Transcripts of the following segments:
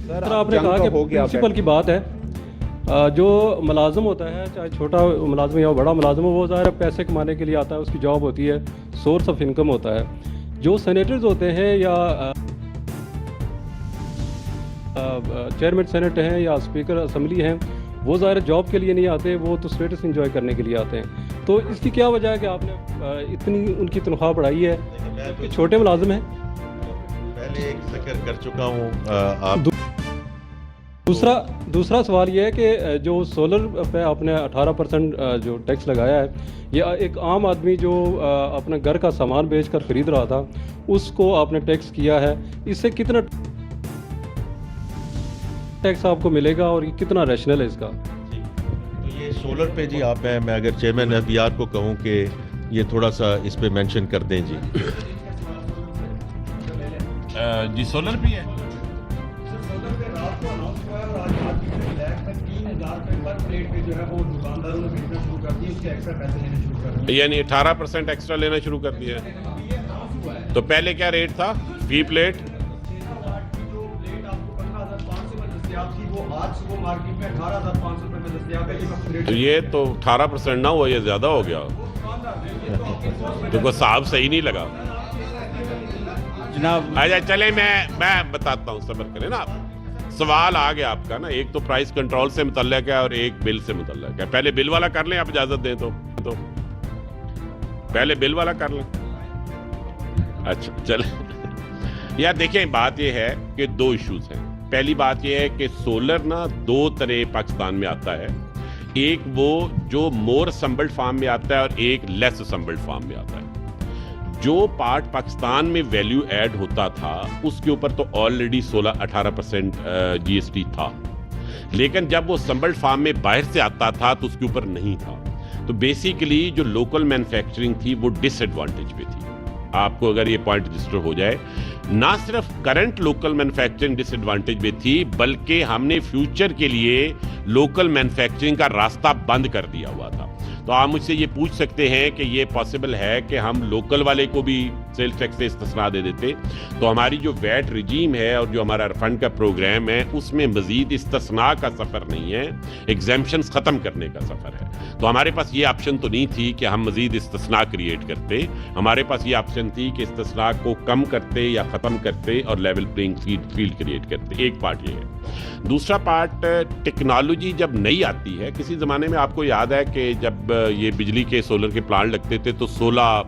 Sir आपने कहा कि प्रिंसिपल की बात है, जो मुलाजम होता है, चाहे छोटा मुलाजम या बड़ा मुलाजम हो, वो ज़ाहिर पैसे कमाने के लिए आता है, उसकी जॉब होती है, सोर्स ऑफ इनकम होता है। जो सेनेटर्स होते हैं या चेयरमैन सेनेट हैं या स्पीकर असम्बली हैं, वो ज़ाहिर जॉब के लिए नहीं आते, वो तो स्टेटस इंजॉय करने के लिए आते हैं। तो इसकी क्या वजह है कि आपने इतनी उनकी तनख्वाह बढ़ाई है कि छोटे मुलाजिम हैं? पहले एक जिक्र कर चुका हूँ आप। दूसरा सवाल ये है कि जो सोलर पे आपने 18% जो टैक्स लगाया है, ये एक आम आदमी जो अपने घर का सामान बेचकर खरीद रहा था, उसको आपने टैक्स किया है। इससे कितना टैक्स आपको मिलेगा और ये कितना रैशनल है इसका? तो ये सोलर पे जी आप हैं, मैं अगर चेयरमैन एफबीआर को कहूँ कि ये थोड़ा सा इस पे मेंशन कर दें जी। जी सोलर भी है। यानी 18% एक्स्ट्रा लेना शुरू कर दिया। तो पहले क्या रेट था फी प्लेट? तो ये तो 18% ना हुआ, ये ज्यादा हो गया। तुमको साहब सही नहीं लगा जनाब? अच्छा चले मैं बताता हूँ, सब्र करें ना आप। सवाल आ गया आपका ना, एक तो प्राइस कंट्रोल से मुतल्लिक है और एक बिल से मुतल्लिक है। पहले बिल वाला कर लें, आप इजाजत दें तो पहले बिल वाला कर लें। अच्छा चले यार देखें, बात यह है कि दो इश्यूज हैं। पहली बात यह है कि सोलर ना दो तरह पाकिस्तान में आता है, एक वो जो मोर असम्बल्ड फार्म में आता है और एक लेस असम्बल्ड फार्म में आता है। जो पार्ट पाकिस्तान में वैल्यू ऐड होता था उसके ऊपर तो ऑलरेडी 16-18% जीएसटी था, लेकिन जब वो असम्बल्ड फार्म में बाहर से आता था तो उसके ऊपर नहीं था। तो बेसिकली जो लोकल मैन्युफैक्चरिंग थी वो डिसएडवांटेज पे थी। आपको अगर ये पॉइंट रजिस्टर हो जाए, ना सिर्फ करंट लोकल मैन्युफैक्चरिंग डिसएडवांटेज में थी, बल्कि हमने फ्यूचर के लिए लोकल मैन्युफैक्चरिंग का रास्ता बंद कर दिया हुआ था। तो आप मुझसे ये पूछ सकते हैं कि ये पॉसिबल है कि हम लोकल वाले को भी सेल्स टैक्स से इस्तिस्ना दे देते। तो हमारी जो वैट रिजीम है और जो हमारा रिफंड का प्रोग्राम है उसमें मजीद इस्तिस्ना का सफ़र नहीं है, एग्जेम्पशंस ख़त्म करने का सफ़र है। तो हमारे पास ये ऑप्शन तो नहीं थी कि हम मजीद इस्तिस्ना क्रिएट करते, हमारे पास ये ऑप्शन थी कि इस्तिस्ना को कम करते या ख़त्म करते और लेवल प्लेइंग फील्ड क्रिएट करते। एक पार्ट ये है। दूसरा पार्ट, टेक्नोलॉजी जब नई आती है, किसी ज़माने में आपको याद है कि जब ये बिजली के सोलर के प्लांट लगते थे तो 16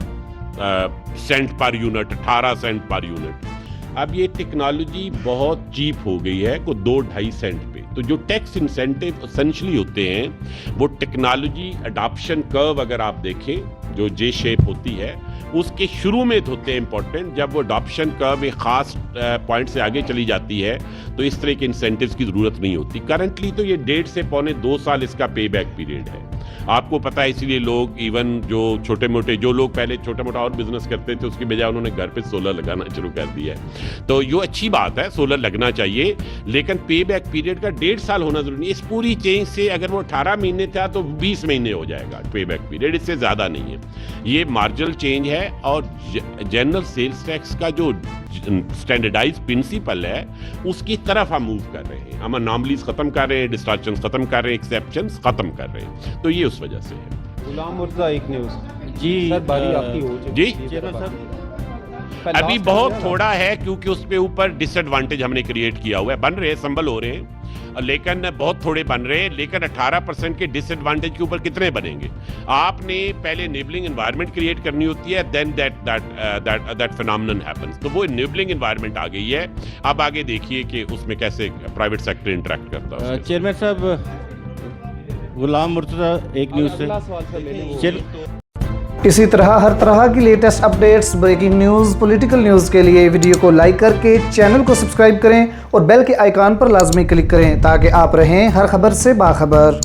Saint per unit, 18 Saint per unit. अब ये टेक्नोलॉजी बहुत चीप हो गई है, को 2-2.5 सेंट पे। तो जो टैक्स इंसेंटिव एसेंशियली होते हैं वो टेक्नोलॉजी अडॉप्शन कर्व अगर आप देखें जो जे शेप होती है उसके शुरू में होते हैं इंपॉर्टेंट। जब वो अडॉप्शन कर्व एक खास पॉइंट से आगे चली जाती है तो इस तरह के इंसेंटिव्स की ज़रूरत नहीं होती। करंटली तो ये 1.5 से 2 साल इसका पे बैक पीरियड है, आपको पता है। इसीलिए लोग इवन जो छोटे मोटे जो लोग पहले छोटा मोटा और बिजनेस करते थे उसकी बजाय उन्होंने घर पे सोलर लगाना शुरू कर दिया है। तो ये अच्छी बात है, सोलर लगना चाहिए, लेकिन पे बैक पीरियड का 1.5 साल होना जरूरी है। इस पूरी चेंज से अगर वो 18 महीने था तो 20 महीने हो जाएगा पे बैक पीरियड, इससे ज़्यादा नहीं है। ये मार्जिनल चेंज है और जनरल सेल्स टैक्स का जो स्टैंडर्डाइज प्रिंसिपल है उसकी तरफ हम मूव कर रहे हैं। हम अनॉमलीज खत्म कर रहे हैं, डिस्टॉर्शंस खत्म कर रहे हैं, एक्सेप्शंस खत्म कर रहे हैं। तो ये उस वजह से है। गुलाम मुर्तज़ा, एक न्यूज़ जी सर, बारी आपकी हो जी सर। अभी बहुत थोड़ा है क्योंकि उस पे ऊपर डिसएडवांटेज हमने क्रिएट किया हुआ है, बन रहे हैं, संभल हो रहे हैं, लेकिन बहुत थोड़े बन रहे हैं। लेकिन 18% के डिसएडवांटेज के ऊपर कितने बनेंगे? आपने पहले इनेबलिंग एनवायरनमेंट क्रिएट करनी होती है, देन दैट फिनोमेनन हैपेंस। तो वो इनेबलिंग एनवायरनमेंट आ गई है। अब आगे देखिए कि उसमें कैसे प्राइवेट सेक्टर इंटरेक्ट करता है। चेयरमैन साहब, गुलाम मुर्तज़ा, एक न्यूज़ से इसी तरह हर तरह की latest updates, breaking news, political news के लिए वीडियो को लाइक करके चैनल को सब्सक्राइब करें और बेल के आइकॉन पर लाजमी क्लिक करें ताकि आप रहें हर खबर से बाखबर।